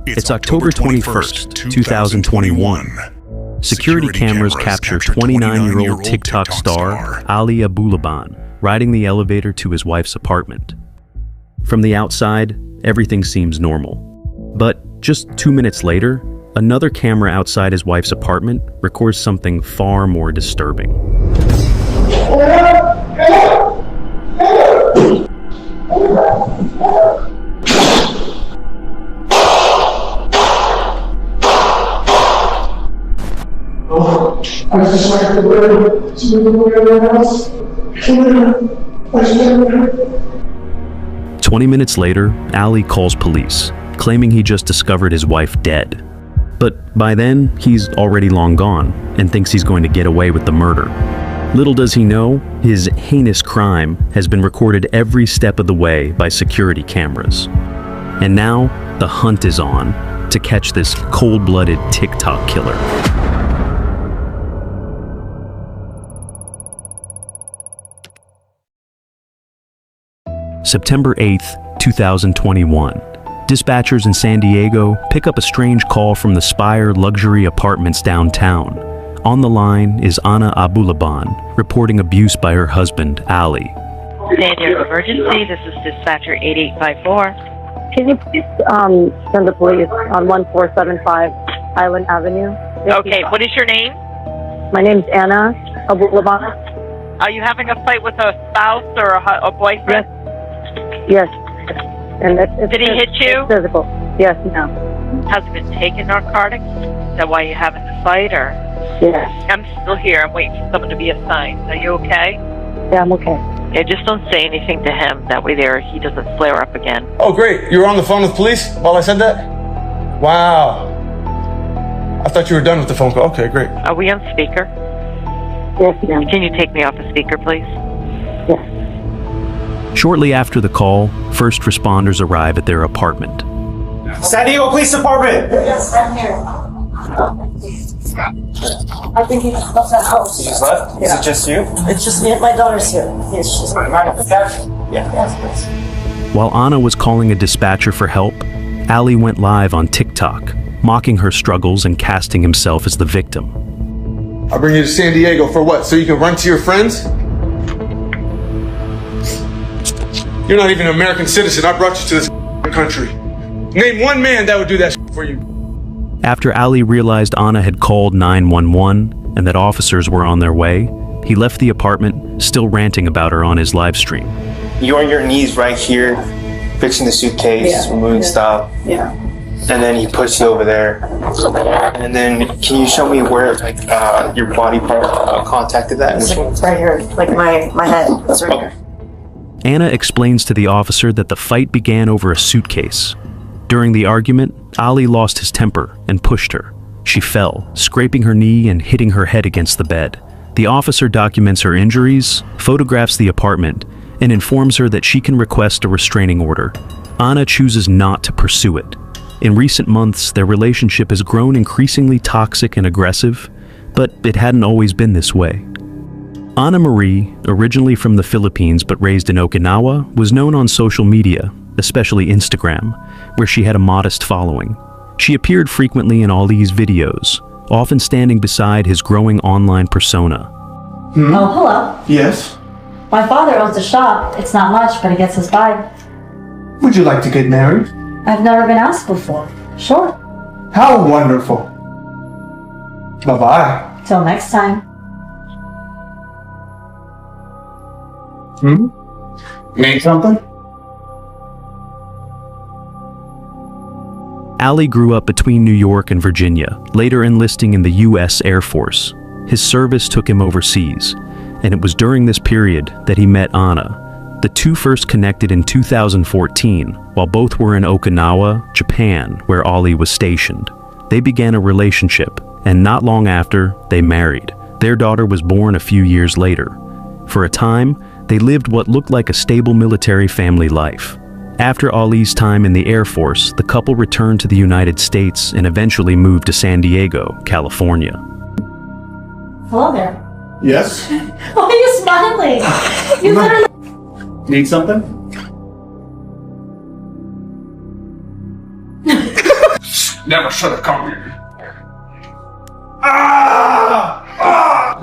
It's October 21st, 2021. Security cameras capture 29-year-old TikTok star Ali Abulaban riding the elevator to his wife's apartment. From the outside, everything seems normal. But just 2 minutes later, another camera outside his wife's apartment records something far more disturbing. 20 minutes later, Ali calls police, claiming he just discovered his wife dead. But by then, he's already long gone and thinks he's going to get away with the murder. Little does he know, his heinous crime has been recorded every step of the way by security cameras. And now, the hunt is on to catch this cold-blooded TikTok killer. September 8th, 2021. Dispatchers in San Diego pick up a strange call from the Spire luxury apartments downtown. On the line is Ali Abulaban, reporting abuse by her husband, Ali. San Diego emergency, this is dispatcher 8854. Can you please send the police on 1475 Island Avenue? Okay, what is your name? My name's Anna Abulaban. Are you having a fight with a spouse or a boyfriend? Yes. And it's Did he hit you? Physical. Yes, no. Has he been taking narcotics? Is that why you're having the fight, or? Yes. I'm still here. I'm waiting for someone to be assigned. Are you okay? Yeah, I'm okay. Yeah, just don't say anything to him. That way he doesn't flare up again. Oh, great. You were on the phone with police while I said that? Wow. I thought you were done with the phone call. Okay, great. Are we on speaker? Yes, ma'am. Can you take me off the speaker, please? Yes. Shortly after the call, first responders arrive at their apartment. San Diego Police Department! Yes, I'm here. I think he just left that house. You just left? Yeah. Is it just you? It's just me and my daughter's here. She's Mind if I catch? Yeah. Yes, please. While Anna was calling a dispatcher for help, Ali went live on TikTok, mocking her struggles and casting himself as the victim. I'll bring you to San Diego for what? So you can run to your friends? You're not even an American citizen. I brought you to this country. Name one man that would do that for you. After Ali realized Anna had called 911 and that officers were on their way, he left the apartment, still ranting about her on his live stream. You're on your knees right here, fixing the suitcase, removing stuff. Yeah. And then he puts you over there. And then can you show me where your body part contacted that? It's like right here, like my head. It's right here. Anna explains to the officer that the fight began over a suitcase. During the argument, Ali lost his temper and pushed her. She fell, scraping her knee and hitting her head against the bed. The officer documents her injuries, photographs the apartment, and informs her that she can request a restraining order. Anna chooses not to pursue it. In recent months, their relationship has grown increasingly toxic and aggressive, but it hadn't always been this way. Anna Marie, originally from the Philippines but raised in Okinawa, was known on social media, especially Instagram, where she had a modest following. She appeared frequently in Ali's videos, often standing beside his growing online persona. Oh, hello. Yes. My father owns a shop. It's not much, but he gets us by. Would you like to get married? I've never been asked before. Sure. How wonderful. Bye-bye. Till next time. Need something? Ali grew up between New York and Virginia, later enlisting in the U.S. Air Force. His service took him overseas, and it was during this period that he met Anna. The two first connected in 2014, while both were in Okinawa, Japan, where Ali was stationed. They began a relationship, and not long after, they married. Their daughter was born a few years later. For a time, they lived what looked like a stable military family life. After Ali's time in the Air Force, the couple returned to the United States and eventually moved to San Diego, California. Hello there. Yes? Why are you smiling? You literally... Need something? Never should have come here. Ah! Ah!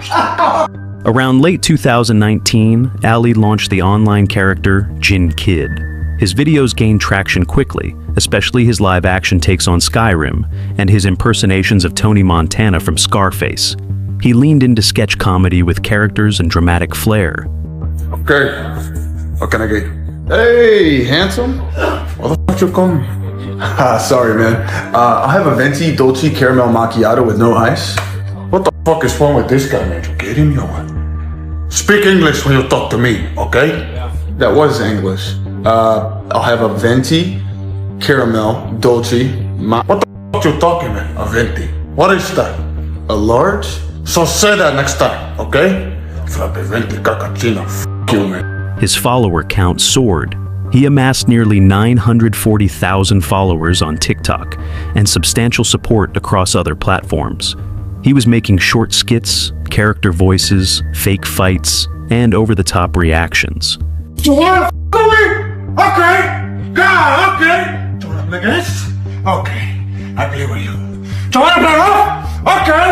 Ah! Around late 2019, Ali launched the online character Jin Kid. His videos gained traction quickly, especially his live-action takes on Skyrim and his impersonations of Tony Montana from Scarface. He leaned into sketch comedy with characters and dramatic flair. Okay. What can I get? Hey, handsome. What the fuck you come? Sorry, man. I have a venti dolce caramel macchiato with no ice. What the fuck is wrong with this guy, man? You get him, yo? Speak English when you talk to me, okay? That was English. I'll have a venti caramel dolce. What the fuck you talking, man? A venti. What is that? A large? So say that next time, okay? Frappe venti cappuccino. F you, man. His follower count soared. He amassed nearly 940,000 followers on TikTok and substantial support across other platforms. He was making short skits, character voices, fake fights, and over-the-top reactions. You wanna f with me? Okay. God, okay. Do you wanna play this? Okay. I play with you. Do you wanna play rough? Okay.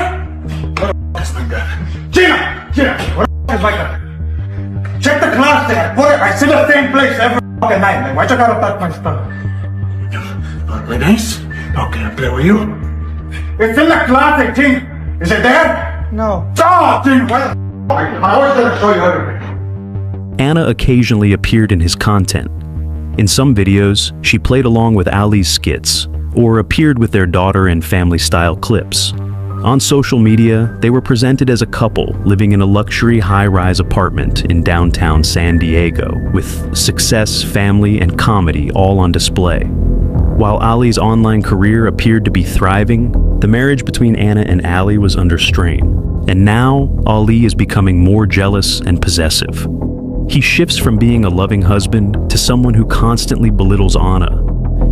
What the f is my gun? Gina, what the f is my gun? Check the class there. Put it. I sit the same place every fucking night. Man. Why you gotta touch my stuff? You wanna play this? Okay, I play with you. It's in the closet, Gina. Is it there? No. Oh, Gina, what the f? I always gonna show you everything. Anna occasionally appeared in his content. In some videos, she played along with Ali's skits, or appeared with their daughter in family-style clips. On social media, they were presented as a couple living in a luxury high-rise apartment in downtown San Diego, with success, family, and comedy all on display. While Ali's online career appeared to be thriving, the marriage between Anna and Ali was under strain. And now, Ali is becoming more jealous and possessive. He shifts from being a loving husband to someone who constantly belittles Anna.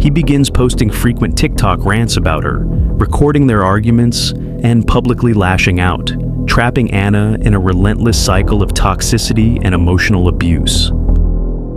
He begins posting frequent TikTok rants about her, recording their arguments, and publicly lashing out, trapping Anna in a relentless cycle of toxicity and emotional abuse.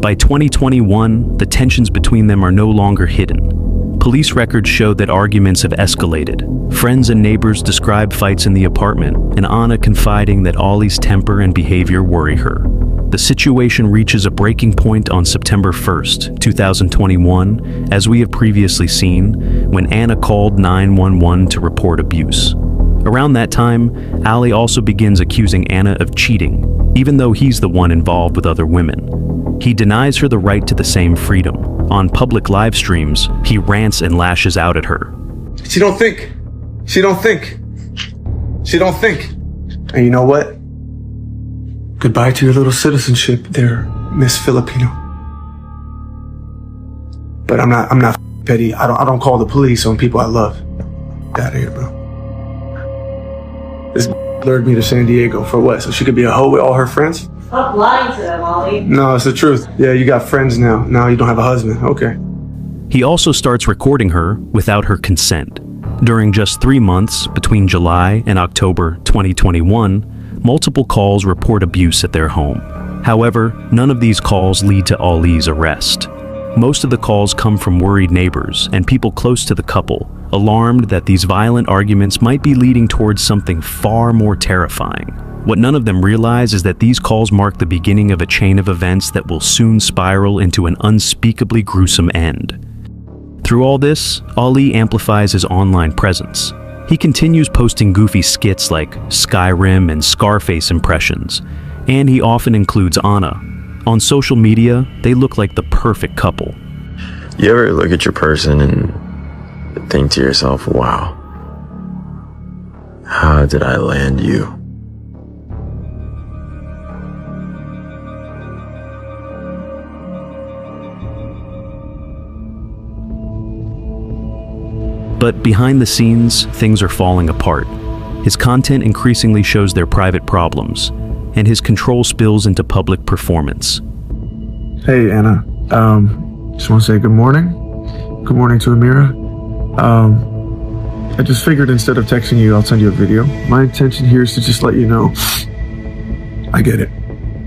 By 2021, the tensions between them are no longer hidden. Police records show that arguments have escalated. Friends and neighbors describe fights in the apartment, and Anna confiding that Ali's temper and behavior worry her. The situation reaches a breaking point on September 1st, 2021, as we have previously seen, when Anna called 911 to report abuse. Around that time, Ali also begins accusing Anna of cheating, even though he's the one involved with other women. He denies her the right to the same freedom. On public live streams, he rants and lashes out at her. She don't think. She don't think. She don't think. And you know what? Goodbye to your little citizenship there, Miss Filipino. But I'm not petty. I don't call the police on people I love. Get out of here, bro. This lured me to San Diego for what? So she could be a hoe with all her friends? Stop lying to them, Ollie. No, it's the truth. Yeah, you got friends now. Now you don't have a husband. Okay. He also starts recording her without her consent. During just 3 months, between July and October 2021, multiple calls report abuse at their home. However, none of these calls lead to Ali's arrest. Most of the calls come from worried neighbors and people close to the couple, alarmed that these violent arguments might be leading towards something far more terrifying. What none of them realize is that these calls mark the beginning of a chain of events that will soon spiral into an unspeakably gruesome end. Through all this, Ali amplifies his online presence. He continues posting goofy skits like Skyrim and Scarface impressions, and he often includes Anna. On social media, they look like the perfect couple. You ever look at your person and think to yourself, wow, how did I land you? But behind the scenes, things are falling apart. His content increasingly shows their private problems, and his control spills into public performance. Hey, Anna. Just want to say good morning. Good morning to Amira. I just figured instead of texting you, I'll send you a video. My intention here is to just let you know I get it.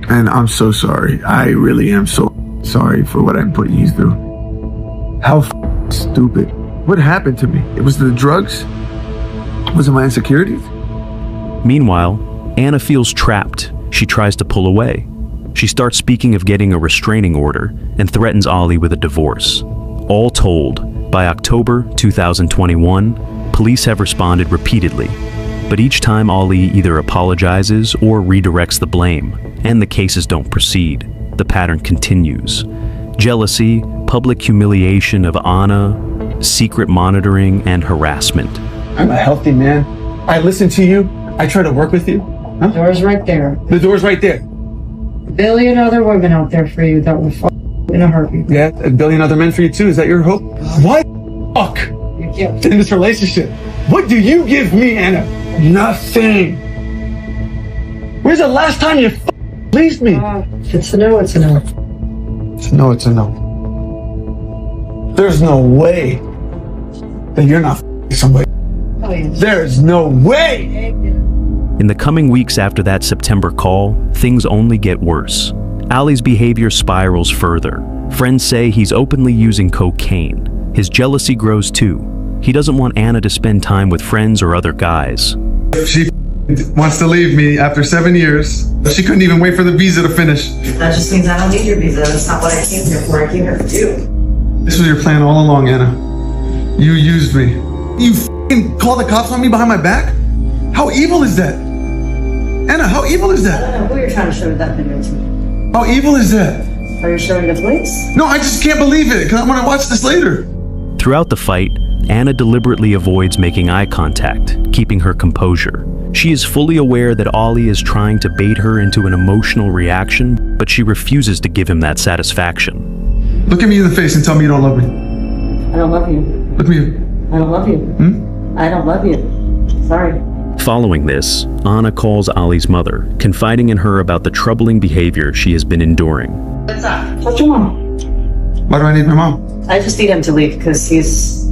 And I'm so sorry. I really am so sorry for what I'm putting you through. How stupid. What happened to me? It was the drugs? Was it my insecurities? Meanwhile, Anna feels trapped. She tries to pull away. She starts speaking of getting a restraining order and threatens Ali with a divorce. All told, by October 2021, police have responded repeatedly, but each time Ali either apologizes or redirects the blame, and the cases don't proceed. The pattern continues. Jealousy, public humiliation of Anna, secret monitoring, and harassment. I'm a healthy man. I listen to you. I try to work with you. Huh? The door's right there. The door's right there. A billion other women out there for you that will fuck in a heartbeat. Yeah, a billion other men for you too. Is that your hope? What? Fuck. You can't. In this relationship. What do you give me, Anna? Nothing. Where's the last time you pleased me? If it's a no, it's a no. It's a no, it's a no. There's no way that you're not somebody. Oh, yes. There's no way! In the coming weeks after that September call, things only get worse. Ali's behavior spirals further. Friends say he's openly using cocaine. His jealousy grows too. He doesn't want Anna to spend time with friends or other guys. She wants to leave me after 7 years. She couldn't even wait for the visa to finish. That just means I don't need your visa. That's not what I came here for. I came here for you. This was your plan all along, Anna. You used me. You called the cops on me behind my back? How evil is that? Anna, how evil is I that? don't know who you're trying to show that video to. How evil is that? Are you showing the police? No, I just can't believe it, because I want to watch this later. Throughout the fight, Anna deliberately avoids making eye contact, keeping her composure. She is fully aware that Ali is trying to bait her into an emotional reaction, but she refuses to give him that satisfaction. Look at me in the face and tell me you don't love me. I don't love you. Look at me. I don't love you. I don't love you. Sorry. Following this, Anna calls Ali's mother, confiding in her about the troubling behavior she has been enduring. What's up? What's your mom? Why do I need my mom? I just need him to leave because he's...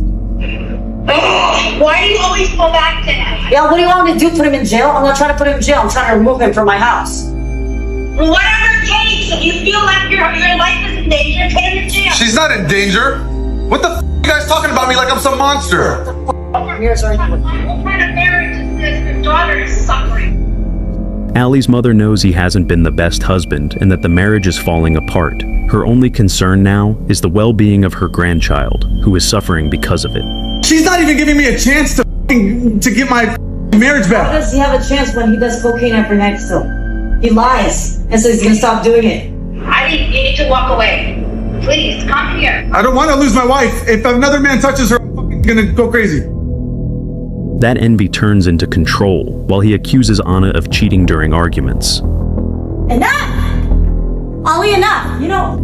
Why do you always go back to him? Yeah, what do you want me to do? Put him in jail? I'm not trying to put him in jail. I'm trying to remove him from my house. Whatever it takes, if you feel like your life is in danger, put him in jail. She's not in danger. What the f*** are you guys talking about me like I'm some monster? Here's our... What kind of marriage is this? Your daughter is suffering. Ali's mother knows he hasn't been the best husband and that the marriage is falling apart. Her only concern now is the well-being of her grandchild, who is suffering because of it. She's not even giving me a chance to get my marriage How back. does he have a chance when he does cocaine every night still? He lies and says he's gonna stop doing it. I think you need to walk away. Please, come here. I don't want to lose my wife. If another man touches her, I'm fucking gonna go crazy. That envy turns into control while he accuses Anna of cheating during arguments. Enough! Ali, enough! You know...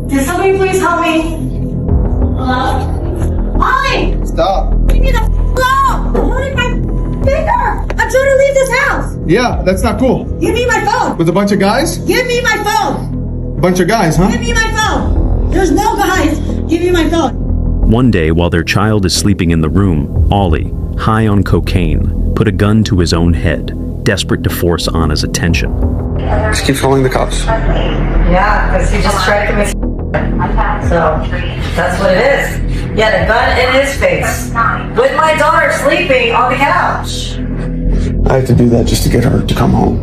Can somebody please help me? Hello? Ali! Stop. Leave me the f*** alone! I'm holding my finger! I'm trying to leave this house! Yeah, that's not cool. Give me my phone! With a bunch of guys? Give me my phone! Bunch of guys, huh? Give me my phone! There's no guys! Give me my phone! One day, while their child is sleeping in the room, Ali, high on cocaine, put a gun to his own head, desperate to force Anna's attention. Just keep following the cops. Yeah, because he just tried to make so that's what it is. He had a gun in his face with my daughter sleeping on the couch. I have to do that just to get her to come home.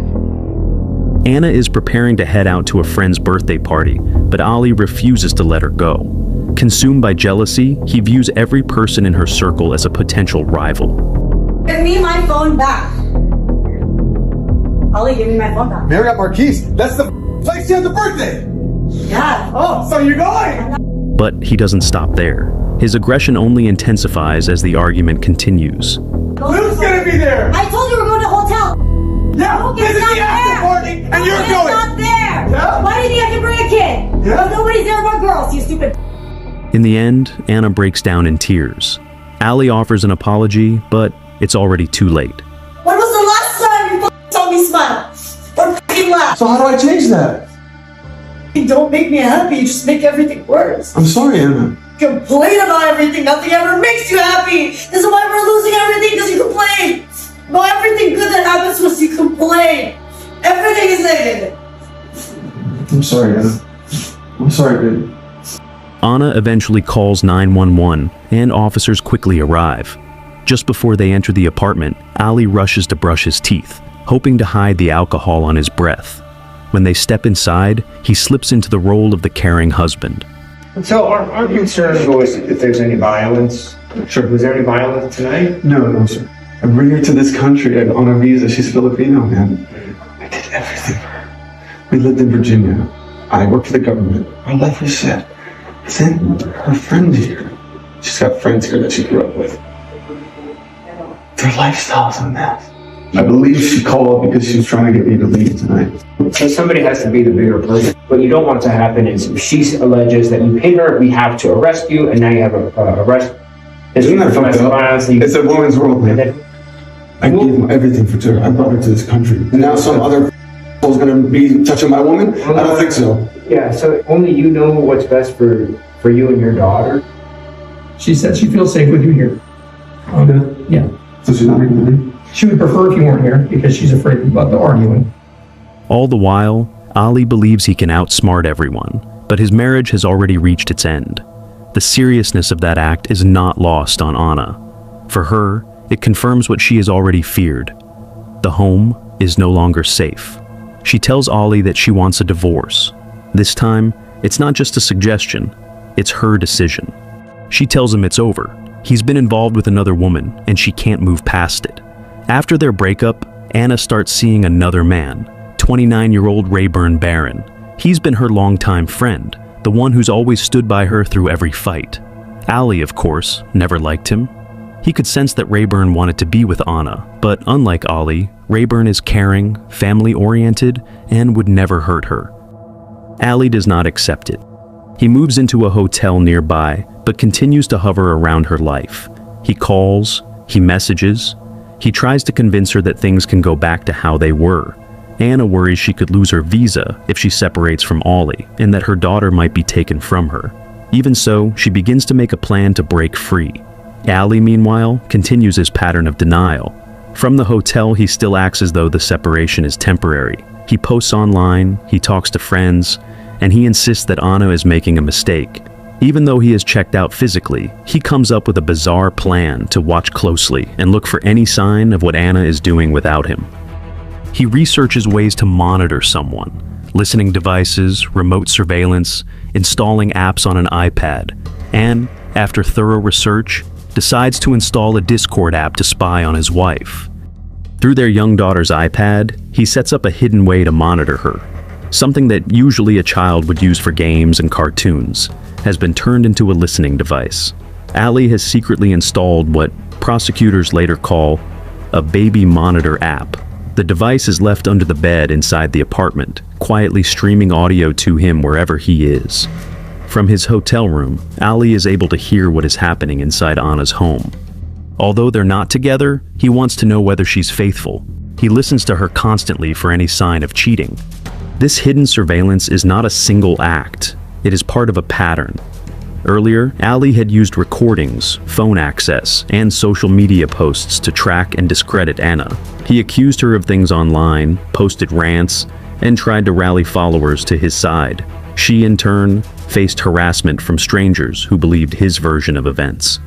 Anna is preparing to head out to a friend's birthday party, but Ali refuses to let her go. Consumed by jealousy, he views every person in her circle as a potential rival. Give me my phone back. Ali, give me my phone back. Marriott Marquise, that's the place you had the birthday. Yeah. Oh, so you're going? But he doesn't stop there. His aggression only intensifies as the argument continues. Who's gonna be there? I told you we're going to a hotel. Yeah, this is the after party, and you're going. Not there. Yeah. Why do you think I can bring a kid? Yeah. Nobody's there but girls, you stupid. In the end, Anna breaks down in tears. Ali offers an apology, but it's already too late. When was the last time you saw me smile? Or laugh? So how do I change that? You don't make me happy, you just make everything worse. I'm sorry, Anna. Complain about everything, nothing ever makes you happy. This is why we're losing everything, because you complain. About everything good that happens to us, you complain. Everything is negative. I'm sorry, Anna. I'm sorry, baby. Anna eventually calls 911, and officers quickly arrive. Just before they enter the apartment, Ali rushes to brush his teeth, hoping to hide the alcohol on his breath. When they step inside, he slips into the role of the caring husband. So our concern was if there's any violence. Sure. Was there any violence tonight? No, sir. I bring her to this country on a visa. She's Filipino, man. I did everything for her. We lived in Virginia. I worked for the government. Our life was set. Then her friend here. She's got friends here that she grew up with. Their lifestyle's a mess. I believe she called because she was trying to get me to leave tonight. So somebody has to be the bigger person. What you don't want to happen is if she alleges that you hit her, we have to arrest you, and now you have a arrest. Isn't that fucked up? It's a woman's world, man. I gave everything for her. I brought her to this country. And now some other is going to be touching my woman? I don't think so. Yeah, so only you know what's best for you and your daughter. She said she feels safe with you here. Yeah. So she's not making the leave? She would prefer if you weren't here because she's afraid about the arguing. All the while, Ali believes he can outsmart everyone, but his marriage has already reached its end. The seriousness of that act is not lost on Anna. For her, it confirms what she has already feared. The home is no longer safe. She tells Ali that she wants a divorce. This time, it's not just a suggestion, it's her decision. She tells him it's over. He's been involved with another woman, and she can't move past it. After their breakup, Anna starts seeing another man, 29-year-old Rayburn Barron. He's been her longtime friend, the one who's always stood by her through every fight. Ali, of course, never liked him. He could sense that Rayburn wanted to be with Anna, but unlike Ali, Rayburn is caring, family-oriented, and would never hurt her. Ali does not accept it. He moves into a hotel nearby, but continues to hover around her life. He calls, he messages, he tries to convince her that things can go back to how they were. Anna worries she could lose her visa if she separates from Ali, and that her daughter might be taken from her. Even so, she begins to make a plan to break free. Ali, meanwhile, continues his pattern of denial. From the hotel, he still acts as though the separation is temporary. He posts online, he talks to friends, and he insists that Anna is making a mistake. Even though he is checked out physically, he comes up with a bizarre plan to watch closely and look for any sign of what Anna is doing without him. He researches ways to monitor someone, listening devices, remote surveillance, installing apps on an iPad, and, after thorough research, decides to install a Discord app to spy on his wife. Through their young daughter's iPad, he sets up a hidden way to monitor her. Something that usually a child would use for games and cartoons has been turned into a listening device. Ali has secretly installed what prosecutors later call a baby monitor app. The device is left under the bed inside the apartment, quietly streaming audio to him wherever he is. From his hotel room, Ali is able to hear what is happening inside Anna's home. Although they're not together, he wants to know whether she's faithful. He listens to her constantly for any sign of cheating. This hidden surveillance is not a single act. It is part of a pattern. Earlier, Ali had used recordings, phone access, and social media posts to track and discredit Anna. He accused her of things online, posted rants, and tried to rally followers to his side. She, in turn, faced harassment from strangers who believed his version of events.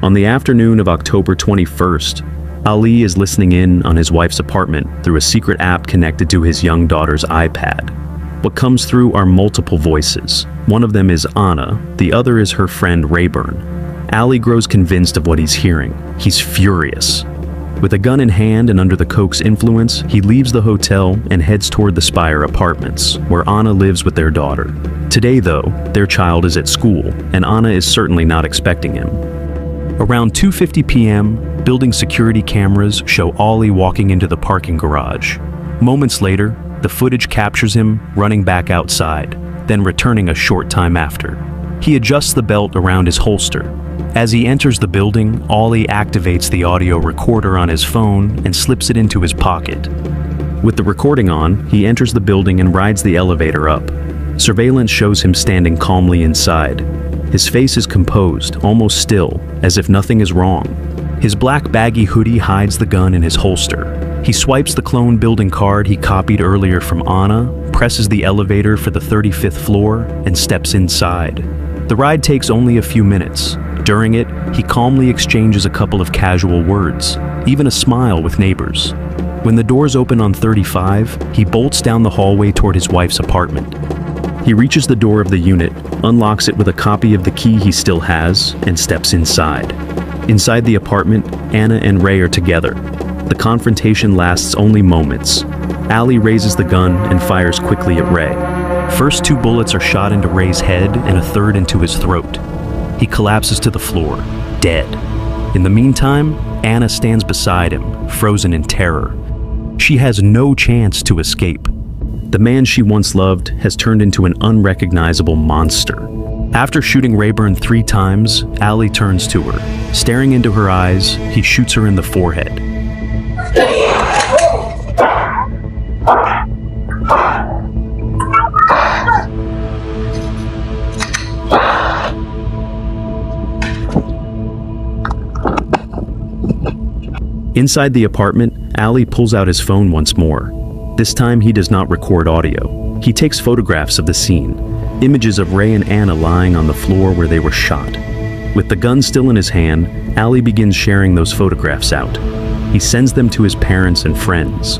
On the afternoon of October 21st, Ali is listening in on his wife's apartment through a secret app connected to his young daughter's iPad. What comes through are multiple voices. One of them is Anna, the other is her friend Rayburn. Ali grows convinced of what he's hearing. He's furious. With a gun in hand and under the coke's influence, he leaves the hotel and heads toward the Spire Apartments, where Anna lives with their daughter. Today, though, their child is at school, and Anna is certainly not expecting him. Around 2:50 p.m., building security cameras show Ali walking into the parking garage. Moments later, the footage captures him running back outside, then returning a short time after. He adjusts the belt around his holster. As he enters the building, Ali activates the audio recorder on his phone and slips it into his pocket. With the recording on, he enters the building and rides the elevator up. Surveillance shows him standing calmly inside. His face is composed, almost still, as if nothing is wrong. His black baggy hoodie hides the gun in his holster. He swipes the clone building card he copied earlier from Anna, presses the elevator for the 35th floor, and steps inside. The ride takes only a few minutes. During it, he calmly exchanges a couple of casual words, even a smile with neighbors. When the doors open on 35, he bolts down the hallway toward his wife's apartment. He reaches the door of the unit, unlocks it with a copy of the key he still has, and steps inside. Inside the apartment, Anna and Ray are together. The confrontation lasts only moments. Ali raises the gun and fires quickly at Ray. First 2 bullets are shot into Ray's head and a third into his throat. He collapses to the floor, dead. In the meantime, Anna stands beside him, frozen in terror. She has no chance to escape. The man she once loved has turned into an unrecognizable monster. After shooting Rayburn 3 times, Ali turns to her. Staring into her eyes, he shoots her in the forehead. Inside the apartment, Ali pulls out his phone once more. This time he does not record audio. He takes photographs of the scene, images of Ray and Anna lying on the floor where they were shot. With the gun still in his hand, Ali begins sharing those photographs out. He sends them to his parents and friends.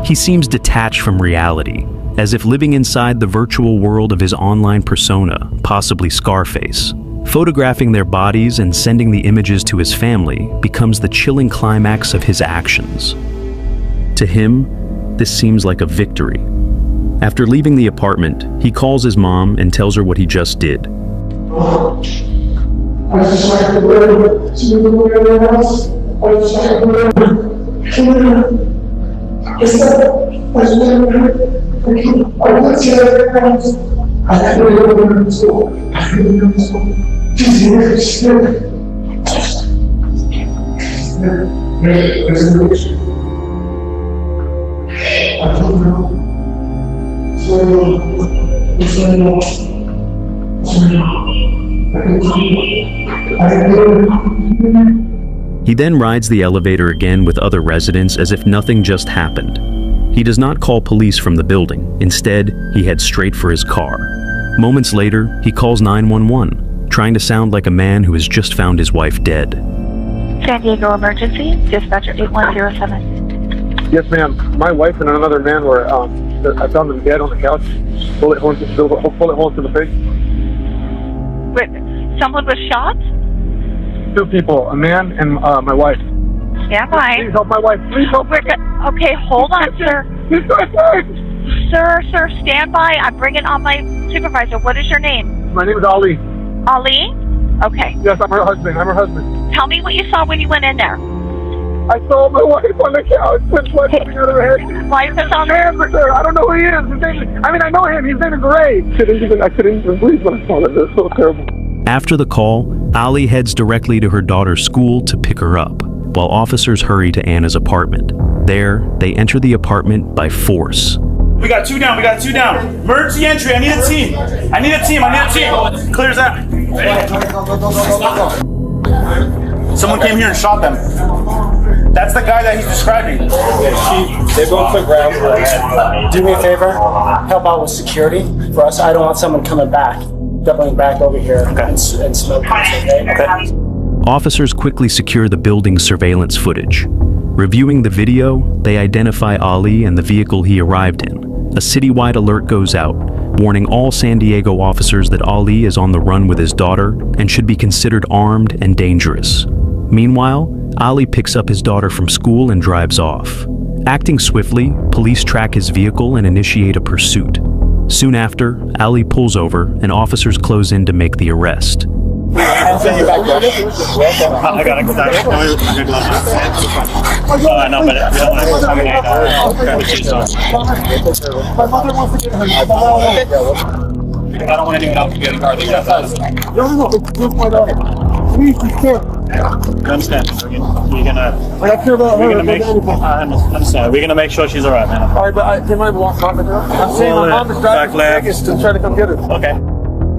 He seems detached from reality, as if living inside the virtual world of his online persona, possibly Scarface. Photographing their bodies and sending the images to his family becomes the chilling climax of his actions. To him, this seems like a victory. After leaving the apartment, he calls his mom and tells her what he just did. I just like to live to everyone else. I just like to live. I went to everyone else. I had to live in school. I had to live in school. She's here. She's here. There's an issue. I don't know. He then rides the elevator again with other residents as if nothing just happened. He does not call police from the building. Instead, he heads straight for his car. Moments later, he calls 911, trying to sound like a man who has just found his wife dead. San Diego Emergency, dispatcher 8107. Yes, ma'am. My wife and another man were, I found them dead on the couch. Bullet holes to the face. Wait, someone was shot? 2 people, a man and my wife. Stand by. Please help my wife. Please help. Okay, hold on, sir. Sir, stand by. I'm bringing on my supervisor. What is your name? My name is Ali. Ali? Okay. Yes, I'm her husband. Tell me what you saw when you went in there. I saw my wife on the couch with blood coming out of her head. Wife is on the hamburger. I don't know who he is. I know him. His name is Ray. I couldn't even breathe when I saw that. It was so terrible. After the call, Ali heads directly to her daughter's school to pick her up, while officers hurry to Anna's apartment. There, they enter the apartment by force. We got 2 down. Emergency entry. I need a team. Clears that. Someone came here and shot them. That's the guy that he's describing. They both put rounds to their head. Do me a favor, help out with security for us. I don't want someone coming back, doubling back over here and smoking, okay? Officers quickly secure the building's surveillance footage. Reviewing the video, they identify Ali and the vehicle he arrived in. A citywide alert goes out, warning all San Diego officers that Ali is on the run with his daughter and should be considered armed and dangerous. Meanwhile, Ali picks up his daughter from school and drives off. Acting swiftly, police track his vehicle and initiate a pursuit. Soon after, Ali pulls over and officers close in to make the arrest. I got it. No, but I don't want to do it out to get a car. I understand. We're gonna make sure she's alright, man. Alright, but can I walk back with her? I'm saying my mom is driving Vegas to try to come get her. Okay.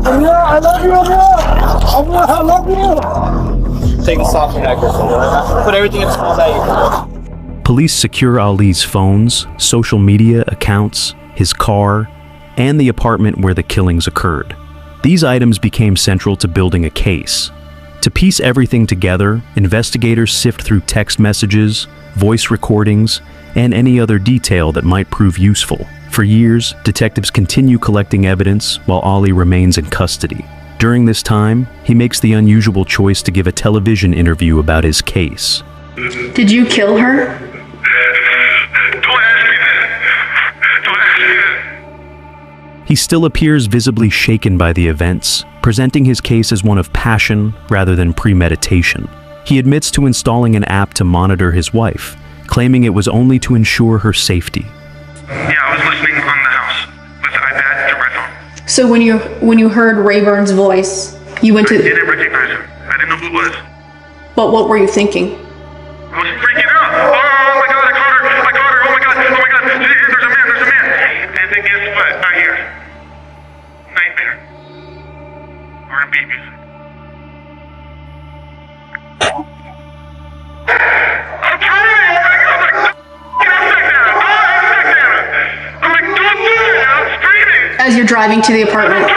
I love you, I love you. Take a soft neck or something like that. Put everything in a small bag. Police secure Ali's phones, social media accounts, his car, and the apartment where the killings occurred. These items became central to building a case. To piece everything together, investigators sift through text messages, voice recordings, and any other detail that might prove useful. For years, detectives continue collecting evidence while Ali remains in custody. During this time, he makes the unusual choice to give a television interview about his case. Did you kill her? Don't ask me that. Don't ask me that. He still appears visibly shaken by the events, presenting his case as one of passion rather than premeditation. He admits to installing an app to monitor his wife, claiming it was only to ensure her safety. Yeah, I was listening on the house with the iPad through my phone. So when you heard Rayburn's voice, you went to... I didn't recognize him. I didn't know who it was. But what were you thinking? I was freaking out. Oh my God, I caught her. I caught her. Oh my God. Oh my God. There's a man. There's a man. And then guess what? Not here. Nightmare. R&B music. I'm trying. I'm like, I'm like, don't do it. I'm screaming. As you're driving to the apartment.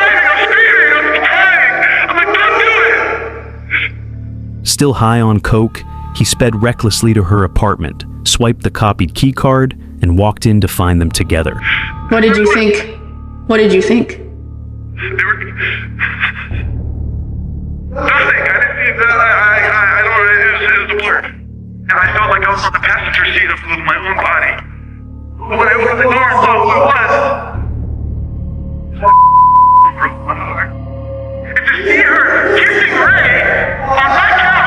Still high on coke, he sped recklessly to her apartment, swiped the copied keycard, and walked in to find them together. What did you think? What did you think? They were... Nothing. I didn't see that. I don't know. It was a blur. And I felt like I was on the passenger seat of my own body. When I opened the door and saw who it was, broke my heart. And to see her kissing Ray on my couch,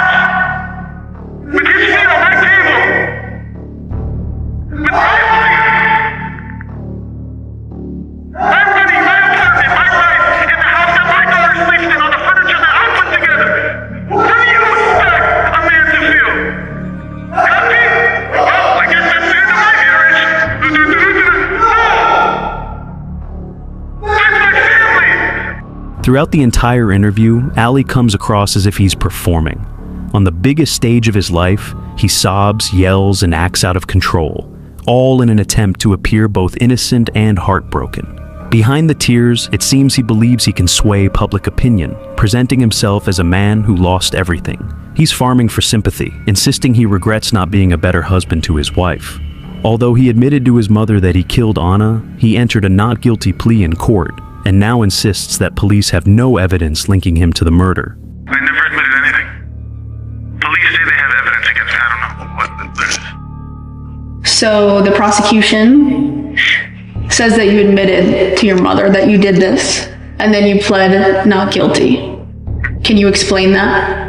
with his feet on my table, with my running my apartment, my life, in the house that my daughter sleeps in, on the furniture that I put together. How do you expect a man to feel? Happy? Well, I guess that's the end of my marriage. That's my family! Throughout the entire interview, Ali comes across as if he's performing. On the biggest stage of his life, he sobs, yells, and acts out of control, all in an attempt to appear both innocent and heartbroken. Behind the tears, it seems he believes he can sway public opinion, presenting himself as a man who lost everything. He's farming for sympathy, insisting he regrets not being a better husband to his wife. Although he admitted to his mother that he killed Anna, he entered a not guilty plea in court, and now insists that police have no evidence linking him to the murder. I never admitted anything. Police say they have evidence against me. I don't know what it is. So the prosecution says that you admitted to your mother that you did this, and then you pled not guilty. Can you explain that?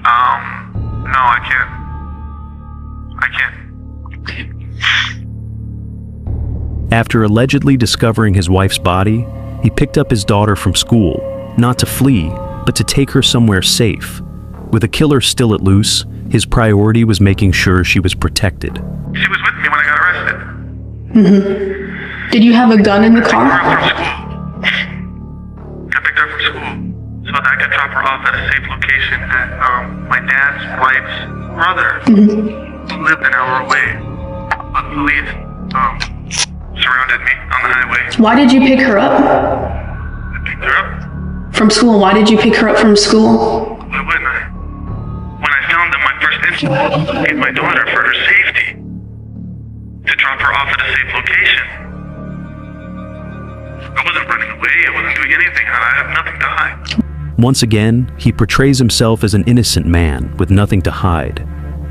No, I can't. After allegedly discovering his wife's body, he picked up his daughter from school, not to flee, but to take her somewhere safe. With a killer still at loose, his priority was making sure she was protected. She was with me when I got arrested. Mm-hmm. Did you have a gun in the car? I picked her from school so that I could drop her off at a safe location at my dad's wife's brother, who lived an hour away. But police surrounded me on the highway. Why did you pick her up? I picked her up. From school? Why did you pick her up from school? Why wouldn't I? When I found that my first instinct was to save my daughter for her safety, to drop her off at a safe location. I wasn't running away, I wasn't doing anything, I have nothing to hide. Once again, he portrays himself as an innocent man with nothing to hide.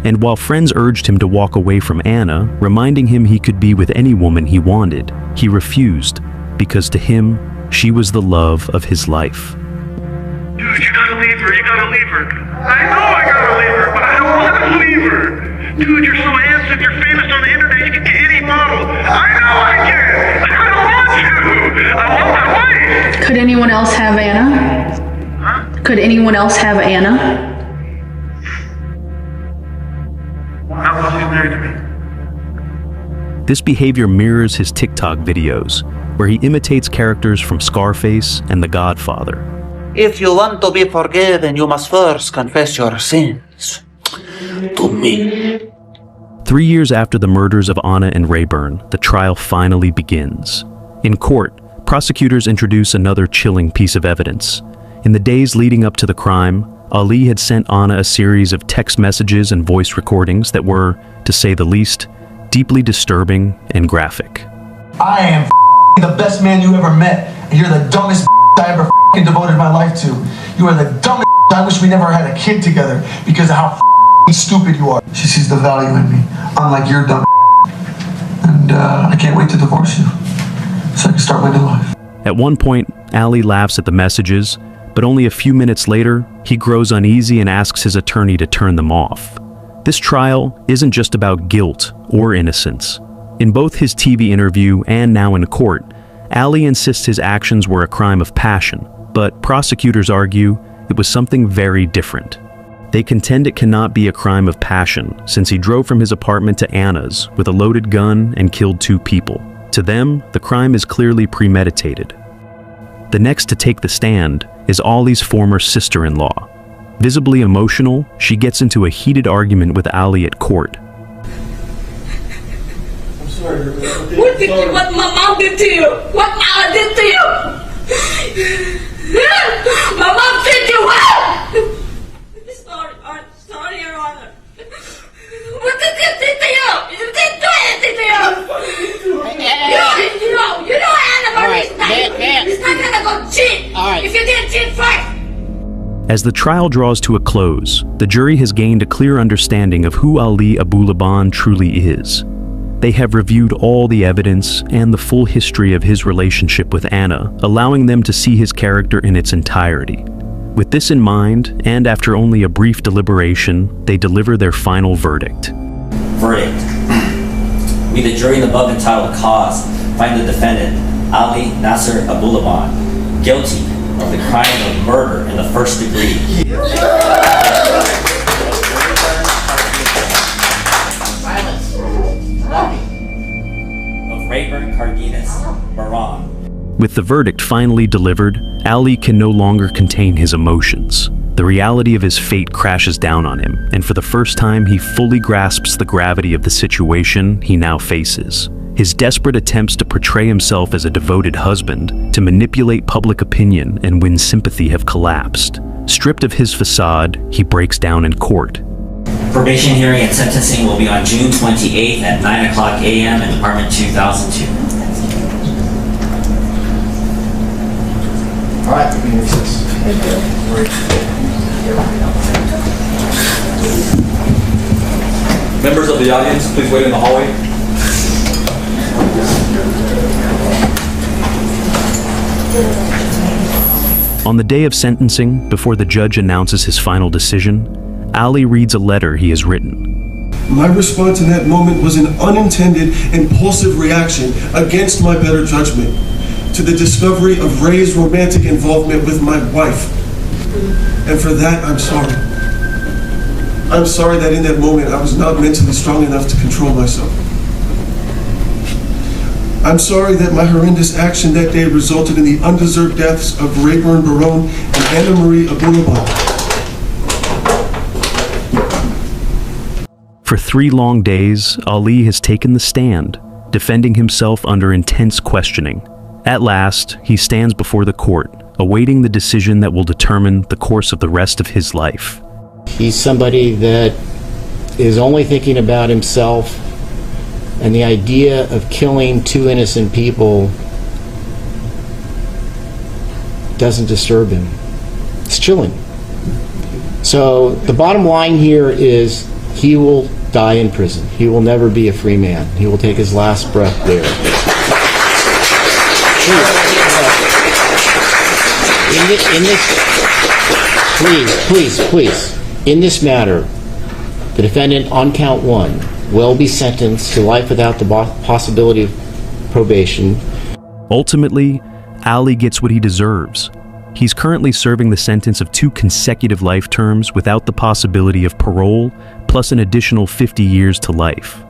And while friends urged him to walk away from Anna, reminding him he could be with any woman he wanted, he refused, because to him, she was the love of his life. Dude, you gotta leave her, you gotta leave her. I know I gotta leave her, but I don't want to leave her. Dude, you're so handsome, you're famous on the internet, you can get any model. I know I can. I don't want to. I want my wife. Could anyone else have Anna? Huh? Could anyone else have Anna? Not while she's married to me. This behavior mirrors his TikTok videos, where he imitates characters from Scarface and The Godfather. If you want to be forgiven, you must first confess your sins. to me. 3 years after the murders of Anna and Rayburn, the trial finally begins. In court, prosecutors introduce another chilling piece of evidence. In the days leading up to the crime, Ali had sent Anna a series of text messages and voice recordings that were, to say the least, deeply disturbing and graphic. I am the best man you ever met, and you're the dumbest I ever devoted my life to. You are the dumbest. I wish we never had a kid together because of how stupid you are. She sees the value in me, unlike your dumb. And I can't wait to divorce you so I can start my new life. At one point, Ali laughs at the messages, but only a few minutes later, he grows uneasy and asks his attorney to turn them off. This trial isn't just about guilt or innocence. In both his TV interview and now in court, Ali insists his actions were a crime of passion, but prosecutors argue it was something very different. They contend it cannot be a crime of passion since he drove from his apartment to Anna's with a loaded gun and killed 2 people. To them, the crime is clearly premeditated. The next to take the stand is Ali's former sister-in-law. Visibly emotional, she gets into a heated argument with Ali at court. I'm sorry. What my mom did to you? What Mama did to you? My mom did you what? Sorry, Your Honor. What did you do to you? You didn't do anything to you. You know Anna Marie's not. He's not gonna go cheat. All right. If you didn't cheat first. As the trial draws to a close, the jury has gained a clear understanding of who Ali Abulaban truly is. They have reviewed all the evidence and the full history of his relationship with Anna, allowing them to see his character in its entirety. With this in mind, and after only a brief deliberation, they deliver their final verdict. Verdict. We, the jury in the above entitled cause, find the defendant, Ali Nasser Abulaban, guilty of the crime of murder in the first degree. Of Rayburn Barron. With the verdict finally delivered, Ali can no longer contain his emotions. The reality of his fate crashes down on him, and for the first time he fully grasps the gravity of the situation he now faces. His desperate attempts to portray himself as a devoted husband, to manipulate public opinion and win sympathy have collapsed. Stripped of his facade, he breaks down in court. Probation hearing and sentencing will be on June 28th at 9:00 a.m. in Department 2002. All right, we can recess. Members of the audience, please wait in the hallway. On the day of sentencing, before the judge announces his final decision, Ali reads a letter he has written. My response in that moment was an unintended, impulsive reaction against my better judgment to the discovery of Ray's romantic involvement with my wife. And for that, I'm sorry. I'm sorry that in that moment I was not mentally strong enough to control myself. I'm sorry that my horrendous action that day resulted in the undeserved deaths of Rayburn Barron and Anna Marie Abulaban. For 3 long days, Ali has taken the stand, defending himself under intense questioning. At last, he stands before the court, awaiting the decision that will determine the course of the rest of his life. He's somebody that is only thinking about himself, and the idea of killing 2 innocent people doesn't disturb him. It's chilling. So the bottom line here is he will die in prison. He will never be a free man. He will take his last breath there. Please. In this matter, the defendant on count 1 will be sentenced to life without the possibility of probation. Ultimately, Ali gets what he deserves. He's currently serving the sentence of 2 consecutive life terms without the possibility of parole, plus an additional 50 years to life.